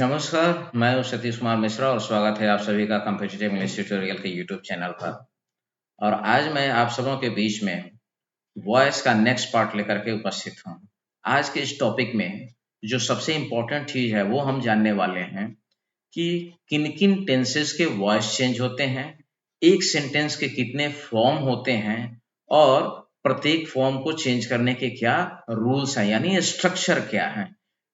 नमस्कार, मैं हूँ सतीश कुमार मिश्रा और स्वागत है आप सभी का कॉम्पिटिटिव इंग्लिश ट्यूटोरियल के यूट्यूब चैनल पर। और आज मैं आप सबों के बीच में वॉइस का नेक्स्ट पार्ट लेकर के उपस्थित हूँ। आज के इस टॉपिक में जो सबसे इम्पोर्टेंट चीज़ है वो हम जानने वाले हैं कि किन-किन टेंसेस के वॉइस चेंज होते हैं, एक सेंटेंस के कितने फॉर्म होते हैं और प्रत्येक फॉर्म को चेंज करने के क्या रूल्स हैं, यानी स्ट्रक्चर क्या है।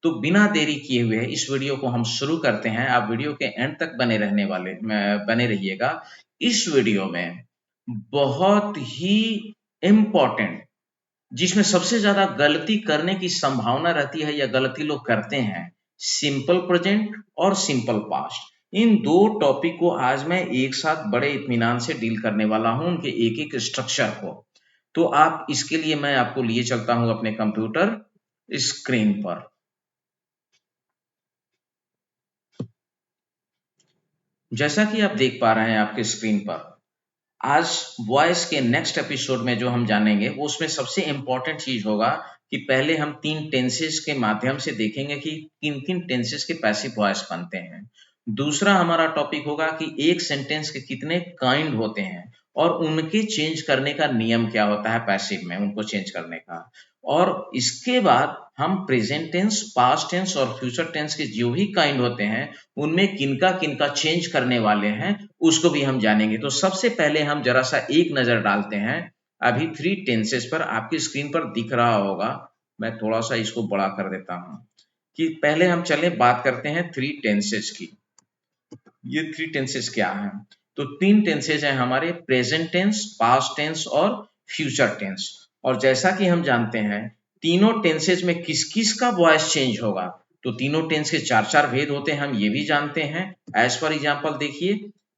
तो बिना देरी किए हुए इस वीडियो को हम शुरू करते हैं। आप वीडियो के एंड तक बने रहिएगा। इस वीडियो में बहुत ही इम्पोर्टेंट, जिसमें सबसे ज़्यादा गलती करने की संभावना रहती है या गलती लोग करते हैं, सिंपल प्रेजेंट और सिंपल पास्ट। इन दो टॉपिक को आज मैं एक साथ बड़े इत्मीनान से डील करने वाला हूं, उनके एक-एक स्ट्रक्चर को। तो आप इसके लिए मैं आपको लिए चलता हूं अपने कंप्यूटर स्क्रीन पर। जैसा कि आप देख पा रहे हैं आपके स्क्रीन पर, आज वॉइस के नेक्स्ट एपिसोड में जो हम जानेंगे वो उसमें सबसे इम्पोर्टेंट चीज होगा कि पहले हम 3 टेंसेस के माध्यम से देखेंगे कि किन-किन टेंसेस के पैसिव वॉइस बनते हैं। दूसरा हमारा टॉपिक होगा कि एक सेंटेंस के कितने काइंड होते हैं और उनके चेंज करने का नियम क्या होता है पैसिव में, उनको चेंज करने का। और इसके बाद हम प्रेजेंट टेंस, पास्ट टेंस और फ्यूचर टेंस के जो भी काइंड होते हैं, उनमें किनका-किनका चेंज करने वाले हैं, उसको भी हम जानेंगे। तो सबसे पहले हम जरा-सा एक नज़र डालते हैं अभी 3 टेंसेस पर। आपकी स्क्रीन पर दिख रहा होगा, मैं थोड़ा-सा इसको बड़ा कर देता हूँ, कि पहले हम चलें बात करते हैं 3 टेंसेस की। ये 3 टेंसेस क्या हैं? तो 3 टेंसेस हैं हमारे प्रेजेंट टेंस, पास्ट टेंस और फ्यूचर टेंस। और जैसा कि हम जानते हैं, तीनों टेंसेस में किस-किस का वॉइस चेंज होगा। तो तीनों टेंस के 4-4 भेद होते हैं, हम ये भी जानते हैं। एज फॉर एग्जांपल देखिए,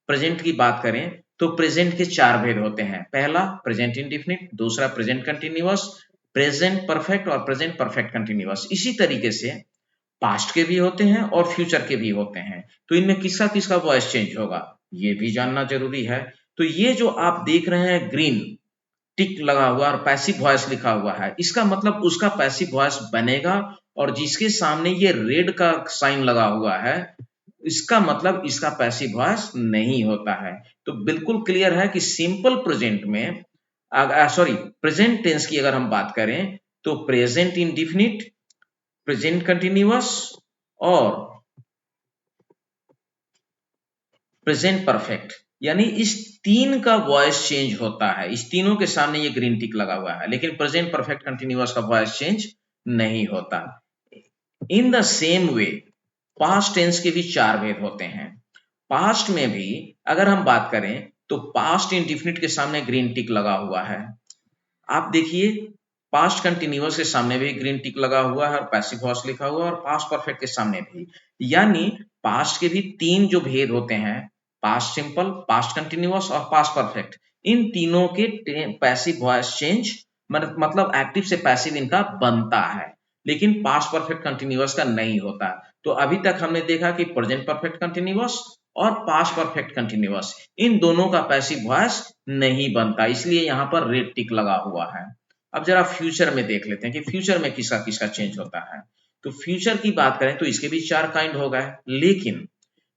प्रेजेंट की बात करें तो प्रेजेंट के 4 भेद होते हैं। पहला प्रेजेंट इंडेफिनिट, दूसरा प्रेजेंट कंटीन्यूअस, प्रेजेंट परफेक्ट और प्रेजेंट परफेक्ट कंटीन्यूअस। इसी तरीके से पास्ट के भी होते हैं और फ्यूचर के भी होते हैं। तो इनमें किसका किसका वॉइस चेंज होगा, ये भी जानना जरूरी है। तो ये जो आप देख रहे हैं ग्रीन टिक लगा हुआ और पैसिव वॉइस लिखा हुआ है, इसका मतलब उसका पैसिव वॉइस बनेगा। और जिसके सामने ये रेड का साइन लगा हुआ है, इसका मतलब इसका पैसिव वॉइस नहीं होता है। तो बिल्कुल क्लियर है कि सिंपल प्रेजेंट में, सॉरी, प्रेजेंट टेंस की अगर हम बात करें तो प्रेजेंट इंडेफिनिट, प्रेजेंट कंटीन्यूअस और प्रेजेंट परफेक्ट, यानी इस 3 का वॉइस चेंज होता है। इस तीनों के सामने ये ग्रीन टिक लगा हुआ है, लेकिन प्रेजेंट परफेक्ट कंटीन्यूअस का वॉइस चेंज नहीं होता। In the same way past tense के भी 4 भेद होते हैं। पास्ट में भी अगर हम बात करें तो पास्ट इंडेफिनिट के सामने ग्रीन टिक लगा हुआ है। आप देखिए, पास्ट कंटीन्यूअस के सामने भी ग्रीन टिक लगा हुआ है और पैसिव वॉइस लिखा हुआ है, और पास्ट परफेक्ट के सामने भी। यानी पास्ट के भी 3 जो भेद होते हैं, पास्ट सिंपल, पास्ट कंटीन्यूअस और पास्ट परफेक्ट, इन तीनों के पैसिव वॉइस चेंज मतलब एक्टिव से पैसिव इनका बनता है, लेकिन पास्ट परफेक्ट कंटीन्यूअस का नहीं होता। तो अभी तक हमने देखा कि प्रेजेंट परफेक्ट कंटीन्यूअस और पास्ट परफेक्ट कंटीन्यूअस, इन दोनों का पैसिव वॉइस नहीं बनता, इसलिए यहाँ पर रेड टिक लगा हुआ है। अब जरा फ्यूचर में देख लेते हैं कि फ्यूचर में किसका किसका चेंज होता है। तो फ्यूचर की बात करें तो इसके भी 4 काइंड हो गए, लेकिन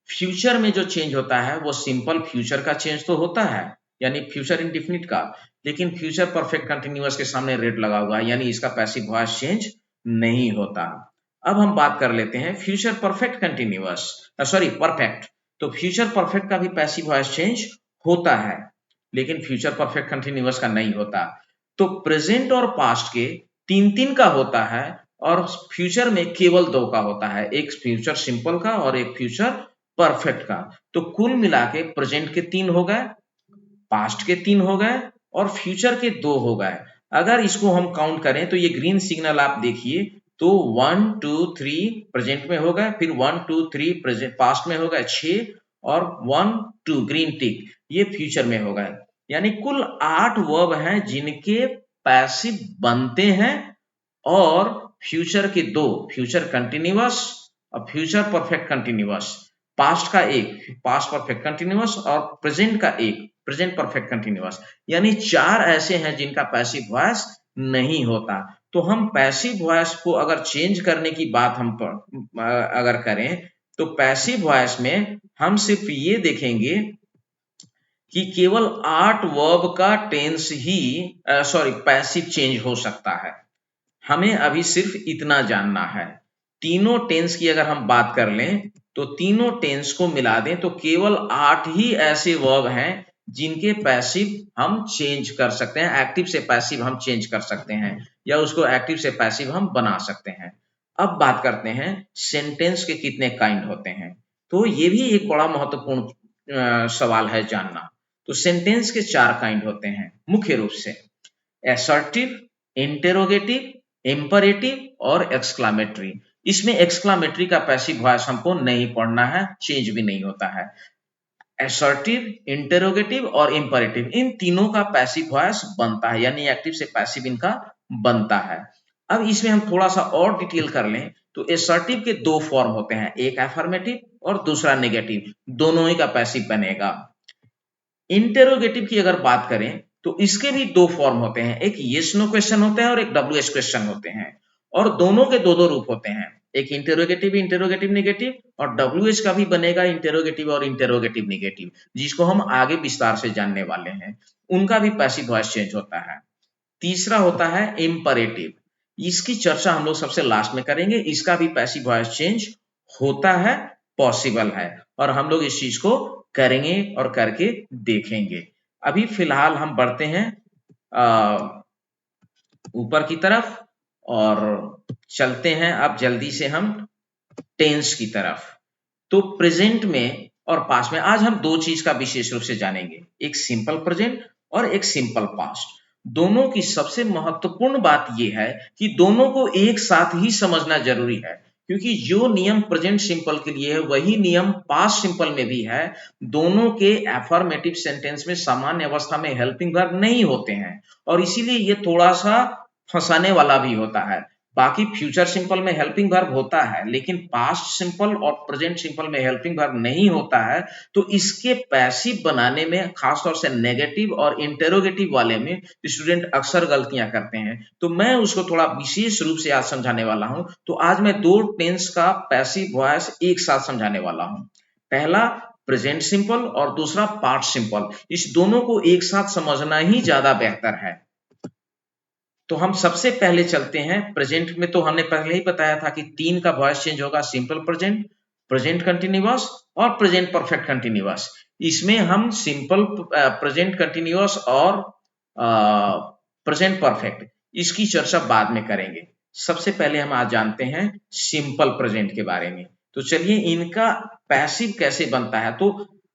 फ्यूचर में जो चेंज होता है वो सिंपल फ्यूचर का चेंज तो होता है, यानी फ्यूचर इंडेफिनिट का, लेकिन फ्यूचर परफेक्ट कंटीन्यूअस के सामने रेड लगा हुआ है, यानी इसका पैसिव वॉइस चेंज नहीं होता। अब हम बात कर लेते हैं future perfect continuous, sorry perfect. तो फ्यूचर परफेक्ट का भी पैसिव वॉइस चेंज होता है, लेकिन फ्यूचर परफेक्ट कंटीन्यूअस का नहीं होता। तो प्रेजेंट और पास्ट के 3-3 का होता है और फ्यूचर में केवल 2 का होता है, एक फ्यूचर सिंपल का और एक फ्यूचर परफेक्ट का। तो कुल मिला के प्रेजेंट के 3 हो गए, पास्ट के 3 हो गए और फ्यूचर के 2 हो गए। अगर इसको हम काउंट करें तो ये ग्रीन सिग्नल आप देखिए, तो 1 2 3 प्रेजेंट में हो गए, फिर 1 2 3 प्रेजेंट पास्ट में हो गए 6, और 1 2 ग्रीन टिक ये फ्यूचर में हो गए। यानी कुल 8 वर्ब हैं जिनके पैसिव बनते हैं, और फ्यूचर के 2, फ्यूचर कंटीन्यूअस और फ्यूचर परफेक्ट कंटीन्यूअस, पास्ट का एक पास्ट परफेक्ट कंटीन्यूअस और प्रेजेंट का एक प्रेजेंट परफेक्ट कंटीन्यूअस, यानी 4 ऐसे हैं जिनका पैसिव वॉइस नहीं होता। तो हम पैसिव वॉइस को अगर चेंज करने की बात हम अगर करें तो पैसिव वॉइस में हम सिर्फ ये देखेंगे कि केवल 8 वर्ब का टेंस ही पैसिव चेंज हो सकता है। हमें अभी सिर्फ इतना जानना है। तीनों टेंस की अगर हम बात कर लें तो तीनों टेंस को मिला दें तो केवल 8 ही ऐसे वर्ब हैं जिनके पैसिव हम चेंज कर सकते हैं, एक्टिव से पैसिव हम चेंज कर सकते हैं या उसको एक्टिव से पैसिव हम बना सकते हैं। अब बात करते हैं सेंटेंस के कितने काइंड होते हैं। तो ये भी एक बड़ा महत्वपूर्ण सवाल है जानना। तो सेंटेंस के 4 काइंड होते हैं मुख्य रूप से, असर्टिव, इंटेरोगेटिव, इंपरेटिव और एक्सक्लामेटरी। इसमें एक्सक्लामेटरी का पैसिव वॉइस हमको नहीं पढ़ना है, चेंज भी नहीं होता है। असर्टिव, इंटेरोगेटिव और इंपरेटिव, इन तीनों का पैसिव वॉइस बनता है, यानी एक्टिव से पैसिव इनका बनता है। अब इसमें हम थोड़ा सा और डिटेल कर लें तो असर्टिव के 2 फॉर्म होते हैं, एक अफर्मेटिव और दूसरा नेगेटिव, दोनों ही का पैसिव बनेगा। इंटेरोगेटिव की अगर बात करें तो इसके भी 2 फॉर्म होते हैं, एक येस नो क्वेश्चन होते हैं और एक डब्ल्यूएच क्वेश्चन होते हैं, और दोनों के 2-2 रूप होते हैं, एक इंटेरोगेटिव नेगेटिव और डब्ल्यूएच का भी बनेगा इंटेरोगेटिव और इंटेरोगेटिव नेगेटिव, जिसको हम आगे विस्तार से जानने वाले हैं। उनका भी पैसिव वॉइस चेंज होता है। तीसरा होता है इंपरेटिव, इसकी चर्चा हम लोग सबसे लास्ट में करेंगे। इसका भी पैसिव वॉइस चेंज होता है, पॉसिबल है, और हम लोग इस चीज को करेंगे और करके देखेंगे। अभी फिलहाल हम बढ़ते हैं ऊपर की तरफ और चलते हैं अब जल्दी से हम टेंस की तरफ। तो प्रेजेंट में और पास्ट में आज हम 2 चीज का विशेष रूप से जानेंगे, एक सिंपल प्रेजेंट और एक सिंपल पास्ट। दोनों की सबसे महत्वपूर्ण बात यह है कि दोनों को एक साथ ही समझना जरूरी है, क्योंकि जो नियम प्रेजेंट सिंपल के लिए है वही नियम पास्ट सिंपल में भी है। दोनों के अफर्मेटिव सेंटेंस में सामान्य अवस्था में हेल्पिंग वर्ब नहीं होते हैं और इसीलिए ये थोड़ा सा फंसाने वाला भी होता है। बाकी फ्यूचर सिंपल में हेल्पिंग वर्ब होता है, लेकिन पास्ट सिंपल और प्रेजेंट सिंपल में हेल्पिंग वर्ब नहीं होता है। तो इसके पैसिव बनाने में खासतौर से नेगेटिव और इंटेरोगेटिव वाले में स्टूडेंट अक्सर गलतियां करते हैं, तो मैं उसको थोड़ा विशेष रूप से आज समझाने वाला हूं। तो आज मैं 2 टेंस का पैसिव वॉइस एक साथ समझाने वाला हूं। पहला प्रेजेंट सिंपल और दूसरा पास्ट सिंपल, इस दोनों को एक साथ समझना ही ज्यादा बेहतर है। तो हम सबसे पहले चलते हैं प्रेजेंट में। तो हमने पहले ही बताया था कि 3 का वॉइस चेंज होगा, सिंपल प्रेजेंट, प्रेजेंट कंटिन्यूअस और प्रेजेंट परफेक्ट कंटिन्यूअस। इसमें हम सिंपल प्रेजेंट कंटिन्यूअस और प्रेजेंट परफेक्ट, इसकी चर्चा बाद में करेंगे। सबसे पहले हम आज जानते हैं सिंपल प्रेजेंट के बारे में। तो चलिए इनका पैसिव कैसे बनता है। तो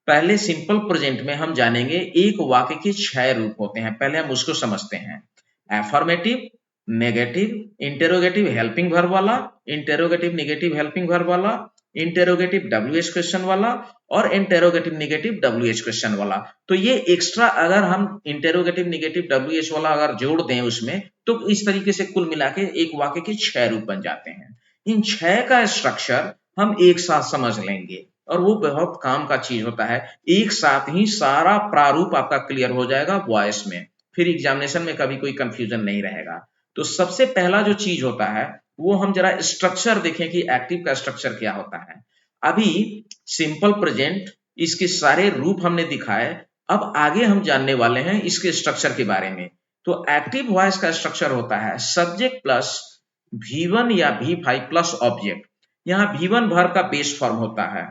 पहले सिंपल प्रेजेंट में हम जानेंगे एक वाक्य के 6 रूप होते हैं, पहले हम उसको समझते हैं। Affirmative, negative, interrogative helping verb वाला, इंटेरोगेटिव नेगेटिव हेल्पिंग वर्ब वाला, इंटेरोगेटिव डब्ल्यूएच क्वेश्चन वाला और इंटेरोगेटिव नेगेटिव डब्ल्यूएच क्वेश्चन वाला। तो ये एक्स्ट्रा अगर हम इंटेरोगेटिव नेगेटिव डब्ल्यूएच वाला अगर जोड़ दें उसमें, तो इस तरीके से कुल मिला के एक वाक्य के 6 रूप बन जाते हैं। इन 6 का स्ट्रक्चर हम एक साथ समझ लेंगे और वो बहुत काम का चीज होता है। एक साथ ही सारा प्रारूप आपका क्लियर हो जाएगा वॉइस में, फिर एग्जामिनेशन में कभी कोई कंफ्यूजन नहीं रहेगा। तो सबसे पहला जो चीज होता है वो हम जरा स्ट्रक्चर देखें कि एक्टिव का स्ट्रक्चर क्या होता है। अभी सिंपल प्रेजेंट, इसके सारे रूप हमने दिखाए, अब आगे हम जानने वाले हैं इसके स्ट्रक्चर के बारे में। तो एक्टिव वॉइस का स्ट्रक्चर होता है सब्जेक्ट प्लस V1 या V5 प्लस ऑब्जेक्ट। यहाँ V1 वर्ब का बेस फॉर्म होता है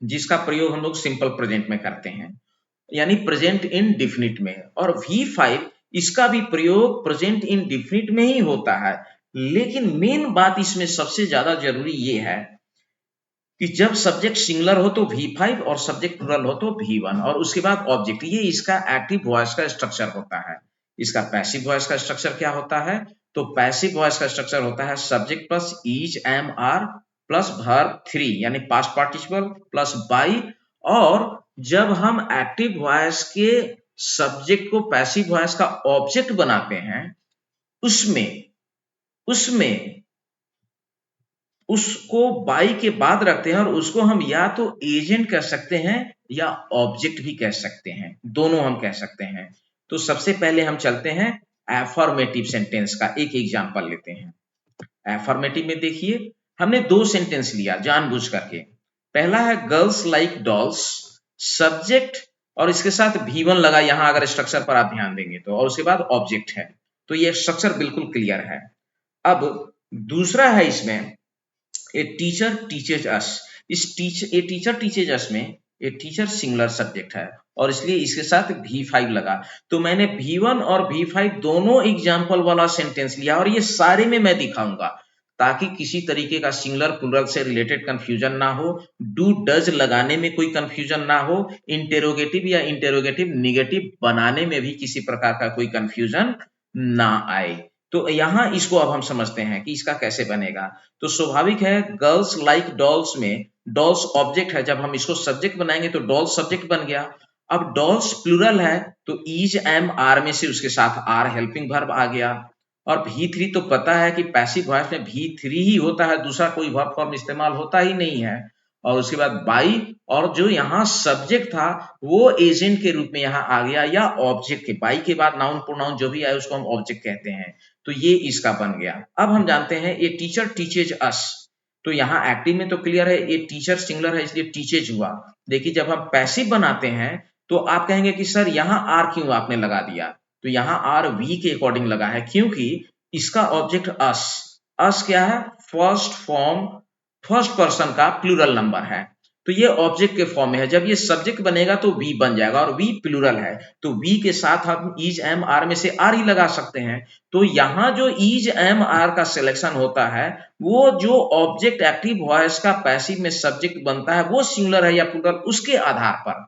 जिसका प्रयोग हम लोग सिंपल प्रेजेंट में करते हैं, यानी प्रेजेंट इंडेफिनिट में, और V5 इसका भी प्रयोग प्रेजेंट इंडेफिनिट में ही होता है। लेकिन मेन बात इसमें सबसे ज्यादा जरूरी ये है कि जब सब्जेक्ट सिंगुलर हो तो V5 और सब्जेक्ट प्लूरल हो तो V1 और उसके बाद ऑब्जेक्ट। ये इसका एक्टिव वॉइस का स्ट्रक्चर होता है। इसका पैसिव वॉइस का स्ट्रक्चर क्या होता है। तो पैसिव वॉइस का स्ट्रक्चर होता है subject plus is, am, are plus verb 3 यानी पास्ट पार्टिसिपल प्लस बाई। और जब हम एक्टिव वॉइस के सब्जेक्ट को पैसिव वॉइस का ऑब्जेक्ट बनाते हैं उसमें उसको बाई के बाद रखते हैं और उसको हम या तो एजेंट कह सकते हैं या ऑब्जेक्ट भी कह सकते हैं, दोनों हम कह सकते हैं। तो सबसे पहले हम चलते हैं अफर्मेटिव सेंटेंस का एक एग्जांपल लेते हैं। अफर्मेटिव में देखिए हमने 2 सेंटेंस लिया जानबूझ करके। पहला है गर्ल्स लाइक डॉल्स, सब्जेक्ट और इसके साथ V1 लगा यहां अगर स्ट्रक्चर पर आप ध्यान देंगे तो, और उसके बाद ऑब्जेक्ट है, तो ये स्ट्रक्चर बिल्कुल क्लियर है। अब दूसरा है इसमें a teacher teaches us, a teacher teaches us में ए टीचर सिंगुलर सब्जेक्ट है और इसलिए इसके साथ V5 लगा, तो मैंने V1 और V5 दोनों एग्जाम्पल वाला सेंटेंस लिया और ये सारे में मैं दिखाऊंगा ताकि किसी तरीके का सिंगुलर प्लुरल से रिलेटेड कंफ्यूजन ना हो, डू डज लगाने में कोई कंफ्यूजन ना हो, इंटेरोगेटिव या इंटेरोगेटिव निगेटिव बनाने में भी किसी प्रकार का कोई कंफ्यूजन ना आए। तो यहाँ इसको अब हम समझते हैं कि इसका कैसे बनेगा। तो स्वाभाविक है गर्ल्स लाइक डॉल्स में डॉल्स ऑब्जेक्ट है, जब हम इसको सब्जेक्ट बनाएंगे तो डॉल्स सब्जेक्ट बन गया। अब डॉल्स प्लूरल है तो इज एम आर में से उसके साथ आर हेल्पिंग वर्ब आ गया, और V3 तो पता है कि पैसिव वॉइस में V3 ही होता है, दूसरा कोई वर्ब फॉर्म इस्तेमाल होता ही नहीं है। और उसके बाद बाई, और जो यहाँ सब्जेक्ट था वो एजेंट के रूप में यहाँ आ गया या ऑब्जेक्ट के, बाई के बाद नाउन प्रोनाउन जो भी आए उसको हम ऑब्जेक्ट कहते हैं, तो ये इसका बन गया। अब हम जानते हैं ए टीचर टीचेज अस, तो यहाँ एक्टिव में तो क्लियर है ए टीचर सिंगुलर है इसलिए टीचेज हुआ। देखिए जब हम पैसिव बनाते हैं तो आप कहेंगे कि सर यहाँ आर क्यों आपने लगा दिया, तो यहाँ आर वी के अकॉर्डिंग लगा है क्योंकि इसका ऑब्जेक्ट अस क्या है, फर्स्ट फॉर्म फर्स्ट पर्सन का प्लूरल नंबर है, तो ये ऑब्जेक्ट के फॉर्म में है। जब ये सब्जेक्ट बनेगा तो वी बन जाएगा और वी प्लूरल है, तो वी के साथ हम इज एम आर में से आर ही लगा सकते हैं। तो यहाँ जो इज एम आर का सिलेक्शन होता है वो जो ऑब्जेक्ट एक्टिव वॉइस का पैसिव में सब्जेक्ट बनता है वो सिंगुलर है या प्लूरल, उसके आधार पर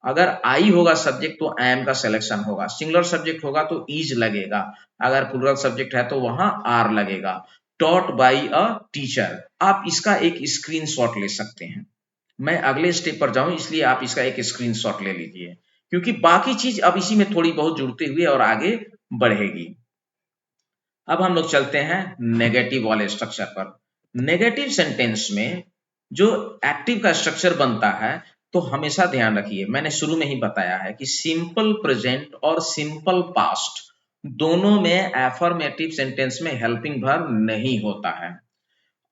अगर आई होगा सब्जेक्ट तो एम का सिलेक्शन होगा, सिंगुलर सब्जेक्ट होगा तो इज लगेगा, अगर प्लूरल सब्जेक्ट है तो वहां आर लगेगा। टॉट बाई अ टीचर, आप इसका एक स्क्रीनशॉट ले सकते हैं। मैं अगले स्टेप पर जाऊं इसलिए आप इसका एक स्क्रीनशॉट ले लीजिए, क्योंकि बाकी चीज अब इसी में थोड़ी बहुत जुड़ते हुए और आगे बढ़ेगी। अब हम लोग चलते हैं नेगेटिव वाले स्ट्रक्चर पर। नेगेटिव सेंटेंस में जो एक्टिव का स्ट्रक्चर बनता है तो हमेशा ध्यान रखिए, मैंने शुरू में ही बताया है कि सिंपल प्रेजेंट और सिंपल पास्ट दोनों में एफर्मेटिव सेंटेंस में हेल्पिंग वर्ब नहीं होता है,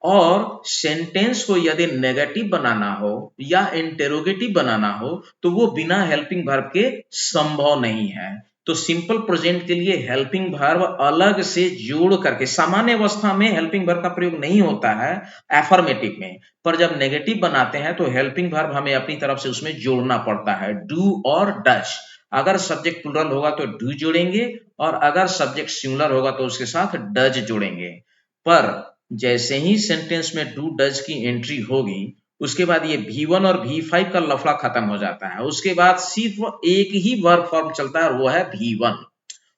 और सेंटेंस को यदि नेगेटिव बनाना हो या इंटेरोगेटिव बनाना हो तो वो बिना हेल्पिंग वर्ब के संभव नहीं है। तो सिंपल प्रेजेंट के लिए हेल्पिंग वर्ब अलग से जोड़ करके, सामान्य अवस्था में हेल्पिंग वर्ब का प्रयोग नहीं होता है एफर्मेटिव में, पर जब नेगेटिव बनाते हैं तो हेल्पिंग वर्ब हमें अपनी तरफ से उसमें जोड़ना पड़ता है, डू और डज। अगर सब्जेक्ट प्लूरल होगा तो डू जोड़ेंगे और अगर सब्जेक्ट सिंगुलर होगा तो उसके साथ डज जोड़ेंगे। पर जैसे ही सेंटेंस में डू डज की एंट्री होगी उसके बाद ये V1 और V5 का लफड़ा खत्म हो जाता है, उसके बाद सिर्फ एक ही वर्ब फॉर्म चलता है और वो है V1,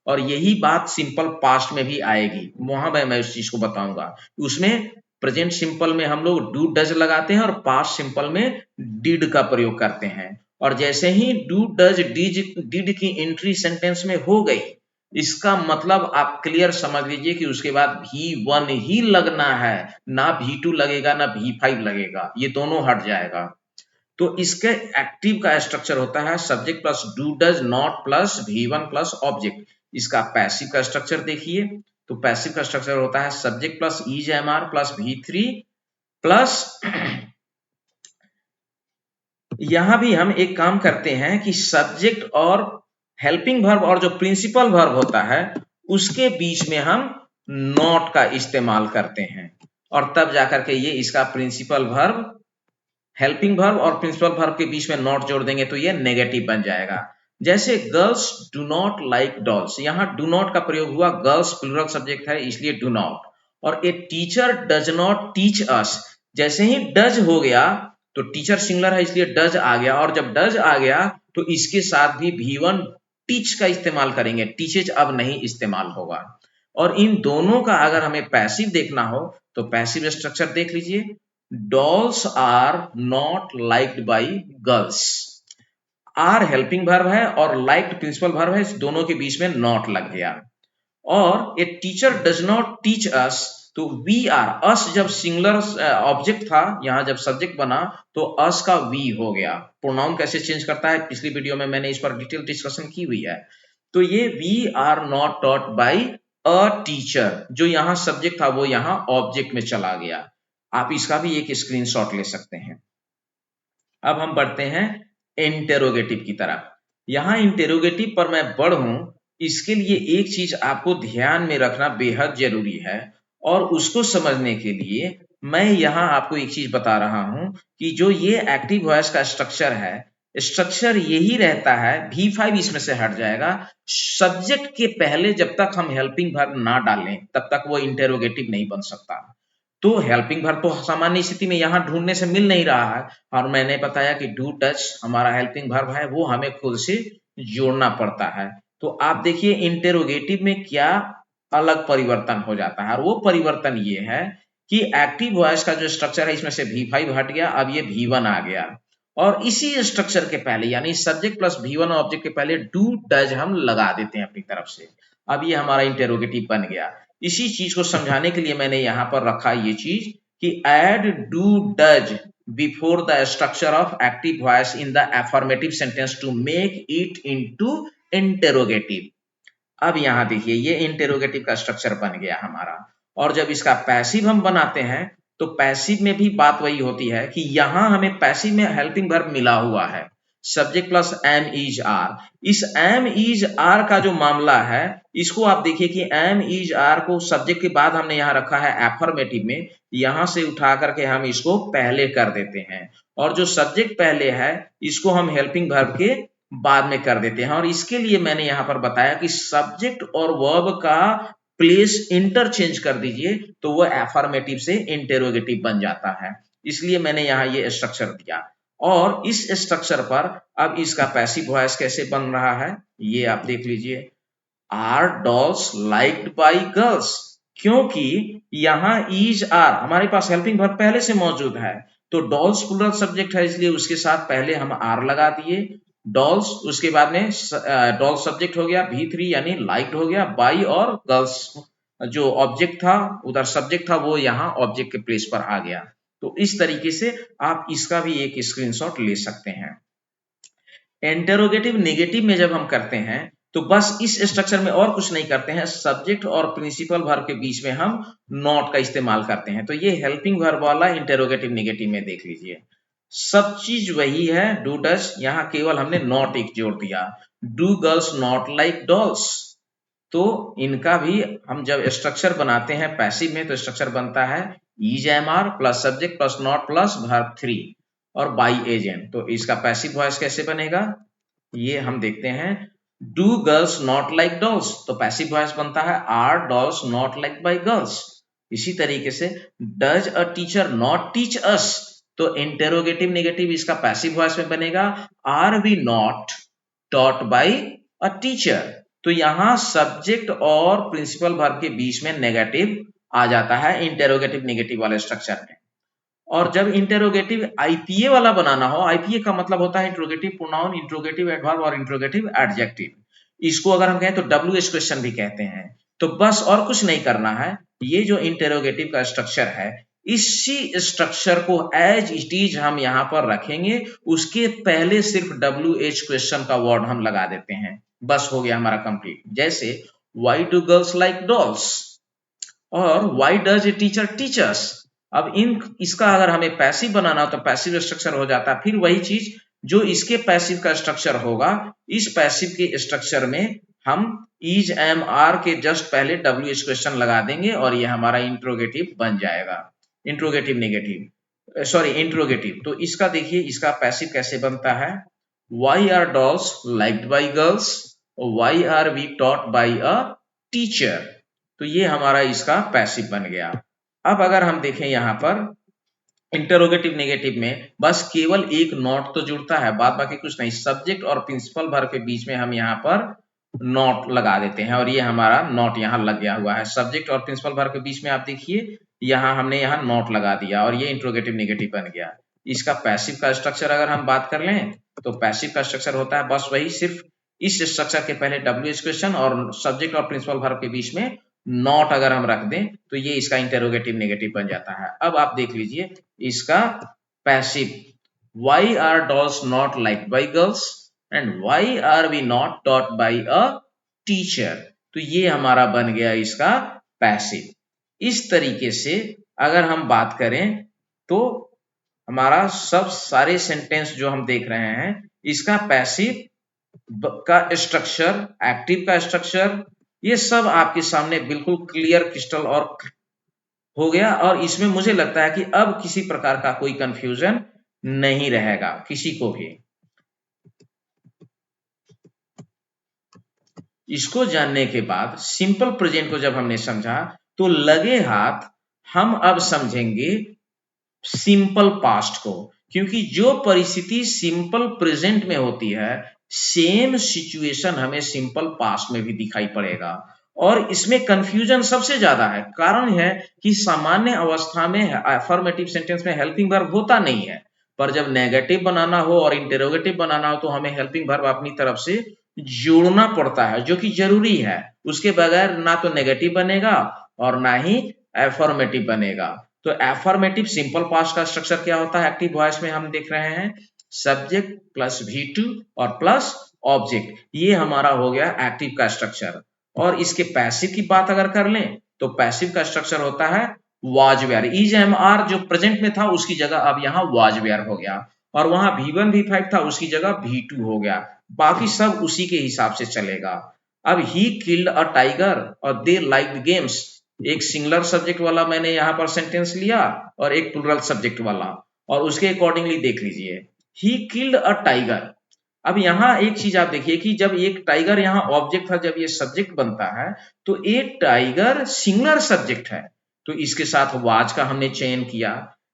और यही बात सिंपल पास्ट में भी आएगी, वहां मैं उस चीज को बताऊंगा। उसमें प्रेजेंट सिंपल में हम लोग डू डज लगाते हैं और पास्ट सिंपल में डिड का प्रयोग करते हैं, और जैसे ही डू डज डिड की एंट्री सेंटेंस में हो गई इसका मतलब आप क्लियर समझ लीजिए कि उसके बाद V1 ही लगना है, ना V2 लगेगा ना V5 लगेगा, ये दोनों हट जाएगा। तो इसके एक्टिव का स्ट्रक्चर होता है subject plus do does not plus V1 plus object. इसका पैसिव का स्ट्रक्चर देखिए, तो पैसिव का स्ट्रक्चर होता है subject plus is am are plus V3 plus यहां भी हम एक काम करते हैं कि सब्जेक्ट और हेल्पिंग वर्ब और जो प्रिंसिपल वर्ब होता है उसके बीच में हम नॉट का इस्तेमाल करते हैं, और तब जाकर के ये इसका प्रिंसिपल वर्ब, हेल्पिंग वर्ब और प्रिंसिपल वर्ब के बीच में नॉट जोड़ देंगे तो ये नेगेटिव बन जाएगा। जैसे girls do not like dolls, यहाँ डू नॉट का प्रयोग हुआ, गर्ल्स प्लूरल सब्जेक्ट है इसलिए डू नॉट, और a teacher does not teach अस, जैसे ही डज हो गया तो टीचर सिंगुलर है इसलिए डज आ गया, और जब डज आ गया तो इसके साथ भी V1 टीच का इस्तेमाल करेंगे, टीचेज अब नहीं इस्तेमाल होगा। और इन दोनों का अगर हमें पैसिव देखना हो तो पैसिव स्ट्रक्चर देख लीजिए, dolls are not liked by girls, are helping verb है और लाइक्ड प्रिंसिपल वर्ब है, इस दोनों के बीच में नॉट लग गया। और a teacher does not teach us, तो वी आर, अस जब सिंगुलर ऑब्जेक्ट था, यहां जब सब्जेक्ट बना तो अस का वी हो गया। प्रोनाउन कैसे चेंज करता है पिछली वीडियो में मैंने इस पर डिटेल डिस्कशन की हुई है। तो ये we are not taught by a teacher, जो यहां सब्जेक्ट था वो यहां ऑब्जेक्ट में चला गया। आप इसका भी एक स्क्रीनशॉट ले सकते हैं। अब हम बढ़ते हैं इंटेरोगेटिव की तरफ। यहाँ इंटेरोगेटिव पर मैं बढ़ूं, इसके लिए एक चीज आपको ध्यान में रखना बेहद जरूरी है, और उसको समझने के लिए मैं यहाँ आपको एक चीज बता रहा हूं कि जो ये एक्टिव वॉइस का स्ट्रक्चर है, स्ट्रक्चर यही रहता है, V5 इसमें से हट जाएगा। सब्जेक्ट के पहले जब तक हम हेल्पिंग वर्ब ना डालें तब तक वो इंटेरोगेटिव नहीं बन सकता। तो हेल्पिंग वर्ब तो सामान्य स्थिति में यहाँ ढूंढने से मिल नहीं रहा है, और मैंने बताया कि डू टच हमारा हेल्पिंग वर्ब है, वो हमें खुद से जोड़ना पड़ता है। तो आप देखिए इंटेरोगेटिव में क्या अलग परिवर्तन हो जाता है, और वो परिवर्तन ये है कि एक्टिव वॉइस का जो स्ट्रक्चर है इसमें से V5 हट गया, अब ये V1 आ गया, और इसी स्ट्रक्चर के पहले यानी सब्जेक्ट प्लस V1 ऑब्जेक्ट के पहले डू डज हम लगा देते हैं अपनी तरफ से। अब ये हमारा इंटेरोगेटिव बन गया। इसी चीज को समझाने के लिए मैंने यहां पर रखा ये चीज कि add do does before the structure of active voice in the affirmative sentence to make it into interrogative. अब यहां देखिए ये इंटेरोगेटिव का स्ट्रक्चर बन गया हमारा, और जब इसका पैसिव हम बनाते हैं तो पैसिव में भी बात वही होती है कि यहां हमें पैसिव में हेल्पिंग वर्ब मिला हुआ है, subject plus am is are. इस एम इज आर का जो मामला है, इसको आप देखिए कि एम इज आर को सब्जेक्ट के बाद हमने यहां रखा है एफर्मेटिव में, यहां से उठा करके हम इसको पहले कर देते हैं, और जो सब्जेक्ट पहले है इसको हम हेल्पिंग वर्ब के बाद में कर देते हैं। और इसके लिए मैंने यहां पर बताया कि सब्जेक्ट और वर्ब का प्लेस इंटरचेंज कर दीजिए तो वो एफर्मेटिव से इंटेरोगेटिव बन जाता है, इसलिए मैंने यहां ये स्ट्रक्चर दिया। और इस स्ट्रक्चर पर अब इसका पैसिव वॉइस कैसे बन रहा है ये आप देख लीजिए। Are dolls liked by girls, क्योंकि यहाँ इज आर हमारे पास हेल्पिंग वर्ब पहले से मौजूद है, तो डॉल्स प्लूरल सब्जेक्ट है इसलिए उसके साथ पहले हम आर लगा दिए, डॉल्स उसके बाद में डॉल सब्जेक्ट हो गया, V3 यानी लाइक्ड हो गया, बाई और गर्ल्स जो ऑब्जेक्ट था उधर सब्जेक्ट था वो यहाँ ऑब्जेक्ट के प्लेस पर आ गया। तो इस तरीके से आप इसका भी एक स्क्रीनशॉट ले सकते हैं। इंटेरोगेटिव नेगेटिव में जब हम करते हैं तो बस इस स्ट्रक्चर में और कुछ नहीं करते हैं, सब्जेक्ट और प्रिंसिपल वर्ब के बीच में हम नॉट का इस्तेमाल करते हैं। तो ये हेल्पिंग वर्ब वाला इंटेरोगेटिव नेगेटिव में देख लीजिए, सब चीज वही है, डू डज, यहाँ केवल हमने नॉट एक जोड़ दिया। Do girls not like dolls, तो इनका भी हम जब स्ट्रक्चर बनाते हैं पैसिव में तो स्ट्रक्चर बनता है is am are plus subject plus not plus verb 3 और बाई एजेंट। तो इसका पैसिव वॉइस कैसे बनेगा ये हम देखते हैं। Do girls not like dolls, तो पैसिव वॉइस बनता है are dolls not like by girls. इसी तरीके से does a teacher not teach us, तो इंटेरोगेटिव नेगेटिव इसका पैसिव वॉइस में बनेगा are we not taught by a teacher. तो यहां सब्जेक्ट और प्रिंसिपल वर्ब के बीच में नेगेटिव आ जाता है इंटेरोगेटिव नेगेटिव वाले स्ट्रक्चर में। और जब इंटेरोगेटिव आईपीए वाला बनाना हो, आईपीए का मतलब होता है इंट्रोगेटिव प्रोनाउन, इंट्रोगेटिव एडवर्ब और इंट्रोगेटिव एडजेक्टिव, इसको अगर हम कहें तो डब्ल्यूएच क्वेश्चन भी कहते हैं। तो बस और कुछ नहीं करना है, ये जो इंटेरोगेटिव का स्ट्रक्चर है इसी स्ट्रक्चर को एज इट इज हम यहां पर रखेंगे, उसके पहले सिर्फ डब्ल्यूएच क्वेश्चन का वर्ड हम लगा देते हैं, बस हो गया हमारा कंप्लीट। जैसे why do girls like dolls और why does a teacher teach us. अब इसका अगर हमें पैसिव बनाना हो तो पैसिव स्ट्रक्चर हो जाता है, फिर वही चीज जो इसके पैसिव का स्ट्रक्चर होगा, इस पैसिव के स्ट्रक्चर में हम इज एम आर के जस्ट पहले डब्ल्यूएच क्वेश्चन लगा देंगे और ये हमारा इंट्रोगेटिव बन जाएगा, इंट्रोगेटिव नेगेटिव, सॉरी इंट्रोगेटिव। तो इसका देखिए इसका पैसिव कैसे बनता है, why are dolls liked by girls, why are we taught by a teacher. तो ये हमारा इसका पैसिव बन गया। अब अगर हम देखें यहाँ पर इंटरोगेटिव नेगेटिव में बस केवल एक नॉट तो जुड़ता है, बाद बाकी कुछ नहीं, सब्जेक्ट और प्रिंसिपल वर्ब के बीच में हम यहाँ पर नॉट लगा देते हैं और ये हमारा नॉट यहाँ लग गया हुआ है। सब्जेक्ट और प्रिंसिपल वर्ब के बीच में आप देखिए यहाँ हमने यहाँ नॉट लगा दिया और ये इंट्रोगेटिव नेगेटिव बन गया। इसका पैसिव का स्ट्रक्चर अगर हम बात कर लें तो पैसिव का स्ट्रक्चर होता है बस वही, सिर्फ इस स्ट्रक्चर के पहले डब्ल्यूएच क्वेश्चन और सब्जेक्ट और प्रिंसिपल वर्ब के बीच में नॉट अगर हम रख दें तो ये इसका इंटेरोगेटिव नेगेटिव बन जाता है। अब आप देख लीजिए इसका passive, why are dolls not like by girls and why are we not taught by a teacher, तो ये हमारा बन गया इसका पैसिव। इस तरीके से अगर हम बात करें तो हमारा सब सारे सेंटेंस जो हम देख रहे हैं इसका पैसिव का स्ट्रक्चर, एक्टिव का स्ट्रक्चर, ये सब आपके सामने बिल्कुल क्लियर क्रिस्टल और हो गया। और इसमें मुझे लगता है कि अब किसी प्रकार का कोई कंफ्यूजन नहीं रहेगा किसी को भी। इसको जानने के बाद सिंपल प्रेजेंट को जब हमने समझा तो लगे हाथ हम अब समझेंगे सिंपल पास्ट को, क्योंकि जो परिस्थिति सिंपल प्रेजेंट में होती है सेम सिचुएशन हमें सिंपल पास्ट में भी दिखाई पड़ेगा। और इसमें कंफ्यूजन सबसे ज्यादा है, कारण है कि सामान्य अवस्था में अफर्मेटिव सेंटेंस में हेल्पिंग वर्ब होता नहीं है, पर जब नेगेटिव बनाना हो और इंटेरोगेटिव बनाना हो तो हमें हेल्पिंग वर्ब अपनी तरफ से जोड़ना पड़ता है, जो कि जरूरी है। उसके बगैर ना तो नेगेटिव बनेगा और ना ही अफर्मेटिव बनेगा। तो एफर्मेटिव सिंपल पास्ट का स्ट्रक्चर क्या होता है एक्टिव वॉइस में, हम देख रहे हैं सब्जेक्ट प्लस V2 और प्लस ऑब्जेक्ट, ये हमारा हो गया एक्टिव का स्ट्रक्चर। और इसके पैसिव की बात अगर कर लें तो पैसिव का स्ट्रक्चर होता है was were. Is am are जो प्रेजेंट में था उसकी जगह अब यहाँ वाज वेयर हो गया, और वहां V1 V5 था उसकी जगह V2 हो गया, बाकी सब उसी के हिसाब से चलेगा। अब ही किल्ड अ टाइगर और दे लाइक गेम्स, एक सिंगुलर सब्जेक्ट वाला मैंने यहाँ पर सेंटेंस लिया और एक प्लूरल सब्जेक्ट वाला, और उसके अकॉर्डिंगली देख लीजिए ही किल्ड अ टाइगर। अब यहाँ एक चीज आप देखिए कि जब एक टाइगर यहाँ ऑब्जेक्ट था, जब ये सब्जेक्ट बनता है तो ये टाइगर सिंगुलर सब्जेक्ट है, तो इसके साथ वाज का हमने चयन किया।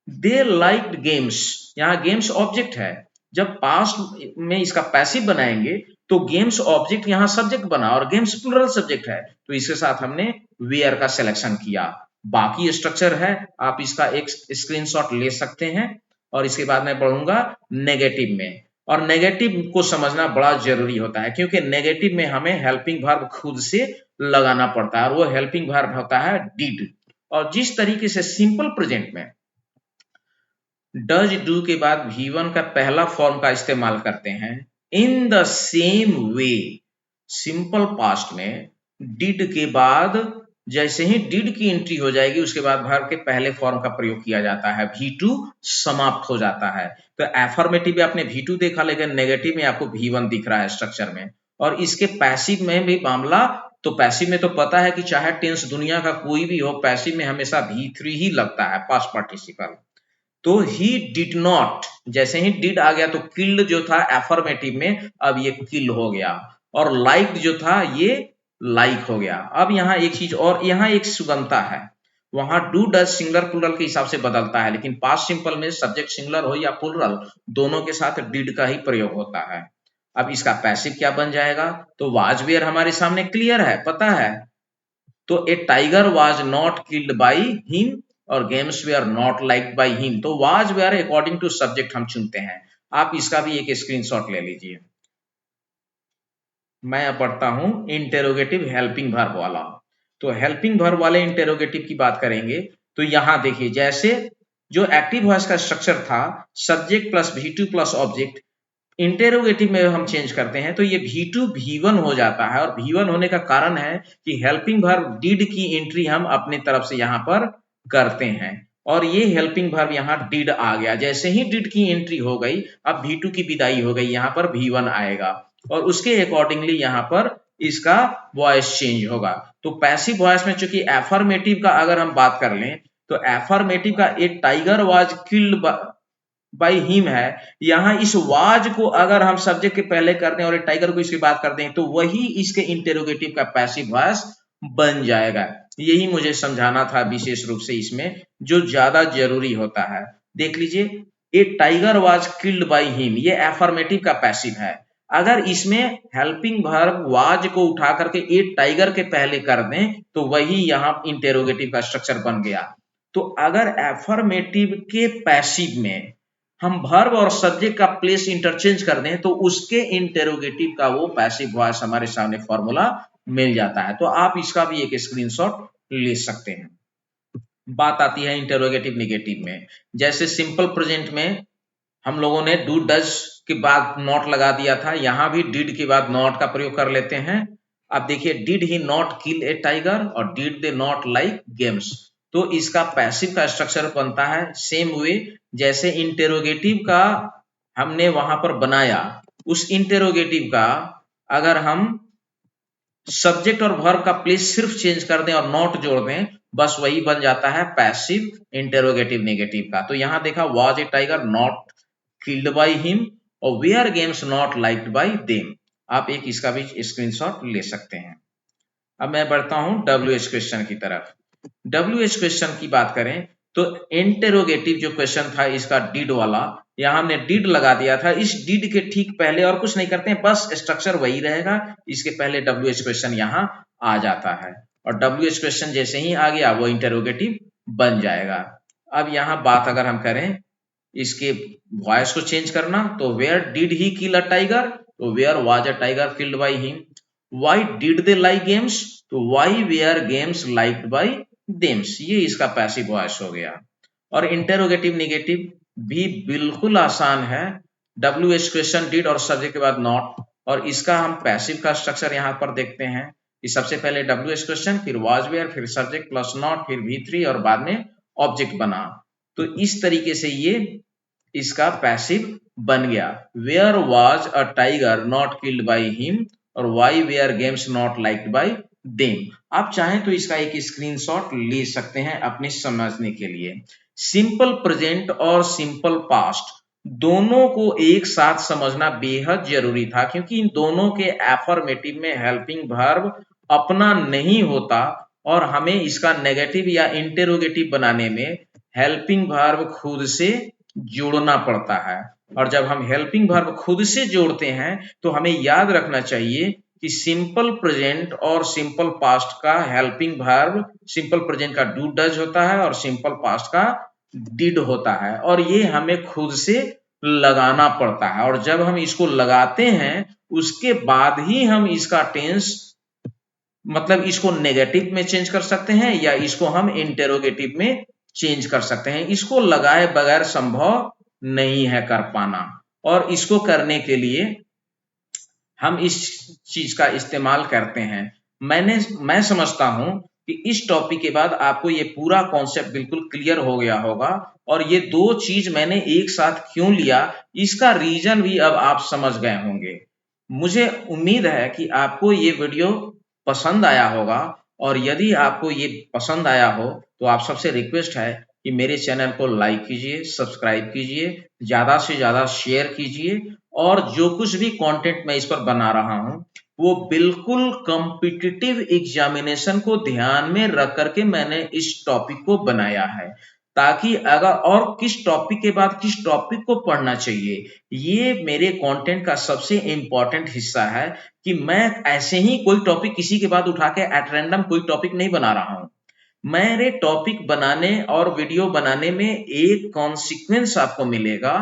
दे लाइक्ड गेम्स, यहाँ गेम्स ऑब्जेक्ट है, जब पास्ट में इसका पैसिव बनाएंगे तो गेम्स ऑब्जेक्ट यहाँ सब्जेक्ट बना और गेम्स प्लूरल सब्जेक्ट है, तो इसके साथ हमने वेयर का सिलेक्शन किया। बाकी स्ट्रक्चर है, आप इसका एक स्क्रीनशॉट ले सकते हैं। और इसके बाद मैं पढ़ूंगा नेगेटिव में, और नेगेटिव को समझना बड़ा जरूरी होता है क्योंकि नेगेटिव में हमें हेल्पिंग वर्ब खुद से लगाना पड़ता है, और वो हेल्पिंग वर्ब होता है डिड। और जिस तरीके से सिंपल प्रेजेंट में डज डू के बाद V1 का पहला फॉर्म का इस्तेमाल करते हैं, इन the same way simple past में डिड के बाद जैसे ही डिड की एंट्री हो जाएगी उसके बाद वर्ब के पहले फॉर्म का प्रयोग किया जाता है, V2 समाप्त हो जाता है। तो एफर्मेटिव में आपने V2 देखा, लेकिन नेगेटिव में आपको V1 दिख रहा है स्ट्रक्चर में। और इसके पैसिव में भी मामला, तो पैसिव में तो पता है कि चाहे टेंस दुनिया का कोई भी हो, पैसिव में हमेशा V3 ही लगता है, पास्ट पार्टिसिपल। तो ही डिड नॉट, जैसे ही डिड आ गया तो किल्ड जो था एफर्मेटिव में अब ये किल हो गया, और लाइक जो था ये लाइक हो गया। अब यहाँ एक चीज और, यहाँ एक सुगमता है, वहां डू डज सिंगुलर प्लूरल के हिसाब से बदलता है, लेकिन पास्ट सिंपल में सब्जेक्ट सिंगुलर हो या प्लूरल दोनों के साथ डिड का ही प्रयोग होता है। अब इसका पैसिव क्या बन जाएगा, तो वाज वेयर हमारे सामने क्लियर है, पता है। तो a tiger was not killed by him और games were not liked by him, तो was were according to subject हम चुनते हैं। आप इसका भी एक स्क्रीनशॉट ले लीजिए। मैं पढ़ता हूं इंटेरोगेटिव हेल्पिंग वर्ब वाला। तो हेल्पिंग वर्ब वाले इंटेरोगेटिव की बात करेंगे तो यहां देखिए, जैसे जो एक्टिव वॉइस का स्ट्रक्चर था subject plus V2 plus object, interrogative में हम चेंज करते हैं तो ये V2 V1 हो जाता है। और V1 होने का कारण है कि हेल्पिंग वर्ब डिड की एंट्री हम अपने तरफ से यहां पर करते हैं, और ये हेल्पिंग वर्ब यहाँ डिड आ गया। जैसे ही डिड की एंट्री हो गई अब V2 की विदाई हो गई, यहाँ पर V1 आएगा, और उसके अकॉर्डिंगली यहाँ पर इसका वॉइस चेंज होगा। तो पैसिव वॉइस में चूंकि एफर्मेटिव का अगर हम बात कर लें तो एफर्मेटिव का a tiger was killed by him है, यहाँ इस वाज को अगर हम सब्जेक्ट के पहले कर दें और एक टाइगर को इसकी बात कर दें तो वही इसके इंटेरोगेटिव का पैसिव वॉइस बन जाएगा। यही मुझे समझाना था विशेष रूप से इसमें, जो ज्यादा जरूरी होता है। देख लीजिए, a tiger was killed by him, ये एफर्मेटिव का पैसिव है। अगर इसमें हेल्पिंग वर्ब वाज को उठा करके ए टाइगर के पहले कर दें तो वही यहाँ इंटेरोगेटिव का स्ट्रक्चर बन गया। तो अगर एफर्मेटिव के पैसिव में हम वर्ब और सब्जेक्ट का प्लेस इंटरचेंज कर दें तो उसके इंटेरोगेटिव का वो पैसिव वॉइस हमारे सामने फॉर्मूला मिल जाता है। तो आप इसका भी एक स्क्रीनशॉट ले सकते हैं। बात आती है इंटेरोगेटिव नेगेटिव में, जैसे सिंपल प्रेजेंट में हम लोगों ने डू डज के बाद नॉट लगा दिया था, यहां भी डिड के बाद नॉट का प्रयोग कर लेते हैं। अब देखिए, did he not kill a tiger और did they not like games, तो इसका पैसिव का स्ट्रक्चर बनता है सेम वे जैसे इंटेरोगेटिव का हमने वहां पर बनाया। उस इंटेरोगेटिव का अगर हम सब्जेक्ट और वर्ब का प्लेस सिर्फ चेंज कर दें और नॉट जोड़ दें, बस वही बन जाता है पैसिव इंटेरोगेटिव नेगेटिव का। तो यहां देखा was a tiger not killed by him और were games not liked by them. आप एक इसका भी स्क्रीनशॉट ले सकते हैं। अब मैं बढ़ता हूं WH क्वेश्चन की तरफ। WH क्वेश्चन की बात करें तो इंटेरोगेटिव जो क्वेश्चन था इसका डिड वाला, यहां हमने डिड लगा दिया था। इस डिड के ठीक पहले और कुछ नहीं करते हैं, बस स्ट्रक्चर वही रहेगा, इसके पहले WH क्वेश्चन यहां आ जाता है और WH क्वेश्चन जैसे ही आ गया वो इंटेरोगेटिव बन जाएगा। अब यहां बात अगर हम करें इसके वॉइस को चेंज करना, तो where did he kill a tiger, तो where was a tiger killed by him. Why did they like games, तो why were games liked by thems. ये इसका पैसिव वॉइस हो गया। और इंटेरोगेटिव नेगेटिव भी बिल्कुल आसान है। WH क्वेश्चन डिड और सब्जेक्ट के बाद नॉट, और इसका हम पैसिव का स्ट्रक्चर यहाँ पर देखते हैं कि सबसे पहले WH क्वेश्चन, फिर वाज वेयर, फिर सब्जेक्ट प्लस नॉट, फिर V3 और बाद में ऑब्जेक्ट बना। तो इस तरीके से ये इसका पैसिव बन गया। Where was a tiger not killed by him और why were games not liked by them. आप चाहें तो इसका एक स्क्रीनशॉट ले सकते हैं अपने समझने के लिए। सिंपल प्रेजेंट और सिंपल पास्ट दोनों को एक साथ समझना बेहद जरूरी था, क्योंकि इन दोनों के एफर्मेटिव में हेल्पिंग वर्ब अपना नहीं होता और हमें इसका नेगेटिव या इंटेरोगेटिव बनाने में हेल्पिंग वर्ब खुद से जोड़ना पड़ता है। और जब हम हेल्पिंग वर्ब खुद से जोड़ते हैं तो हमें याद रखना चाहिए कि सिंपल प्रेजेंट और सिंपल पास्ट का हेल्पिंग वर्ब, सिंपल प्रेजेंट का डू डज होता है और सिंपल पास्ट का डिड होता है, और ये हमें खुद से लगाना पड़ता है। और जब हम इसको लगाते हैं उसके बाद ही हम इसका टेंस, मतलब इसको नेगेटिव में चेंज कर सकते हैं या इसको हम इंटेरोगेटिव में चेंज कर सकते हैं। इसको लगाए बगैर संभव नहीं है कर पाना, और इसको करने के लिए हम इस चीज का इस्तेमाल करते हैं। मैं समझता हूं कि इस टॉपिक के बाद आपको ये पूरा कॉन्सेप्ट बिल्कुल क्लियर हो गया होगा, और ये दो चीज मैंने एक साथ क्यों लिया इसका रीजन भी अब आप समझ गए होंगे। मुझे उम्मीद है कि आपको ये वीडियो पसंद आया होगा, और यदि आपको ये पसंद आया हो तो आप सबसे रिक्वेस्ट है कि मेरे चैनल को लाइक कीजिए, सब्सक्राइब कीजिए, ज्यादा से ज्यादा शेयर कीजिए, और जो कुछ भी कंटेंट मैं इस पर बना रहा हूं वो बिल्कुल कॉम्पिटिटिव एग्जामिनेशन को ध्यान में रख करके मैंने इस टॉपिक को बनाया है, ताकि अगर और किस टॉपिक के बाद किस टॉपिक को पढ़ना चाहिए, ये मेरे कंटेंट का सबसे इंपॉर्टेंट हिस्सा है। कि मैं ऐसे ही कोई टॉपिक किसी के बाद उठा के एट रैंडम कोई टॉपिक नहीं बना रहा हूं। मेरे टॉपिक बनाने और वीडियो बनाने में एक कॉन्सिक्वेंस आपको मिलेगा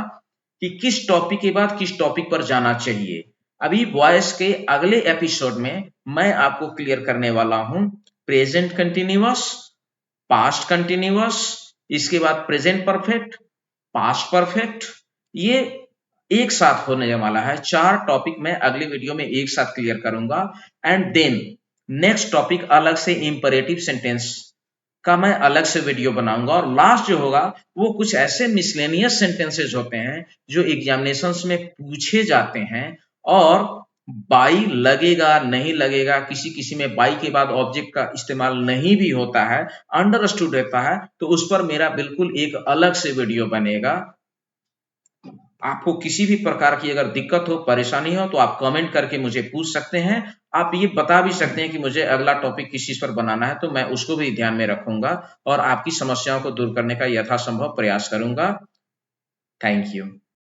कि किस टॉपिक के बाद किस टॉपिक पर जाना चाहिए। अभी वॉइस के अगले एपिसोड में मैं आपको क्लियर करने वाला हूं प्रेजेंट कंटिन्यूअस, पास्ट कंटिन्यूअस, इसके बाद प्रेजेंट परफेक्ट, पास्ट परफेक्ट, ये एक साथ होने वाला है। 4 टॉपिक मैं अगले वीडियो में एक साथ क्लियर करूंगा, एंड देन नेक्स्ट टॉपिक अलग से इंपरेटिव सेंटेंस का मैं अलग से वीडियो बनाऊंगा, और लास्ट जो होगा वो कुछ ऐसे मिसलेनियस सेंटेंसेस होते हैं जो एग्जामिनेशंस में पूछे जाते हैं, और बाई लगेगा नहीं लगेगा, किसी किसी में बाई के बाद ऑब्जेक्ट का इस्तेमाल नहीं भी होता है, अंडरस्टूड रहता है, तो उस पर मेरा बिल्कुल एक अलग से वीडियो बनेगा। आपको किसी भी प्रकार की अगर दिक्कत हो, परेशानी हो, तो आप कमेंट करके मुझे पूछ सकते हैं। आप ये बता भी सकते हैं कि मुझे अगला टॉपिक किस चीज पर बनाना है, तो मैं उसको भी ध्यान में रखूंगा और आपकी समस्याओं को दूर करने का यथासंभव प्रयास करूंगा। Thank you.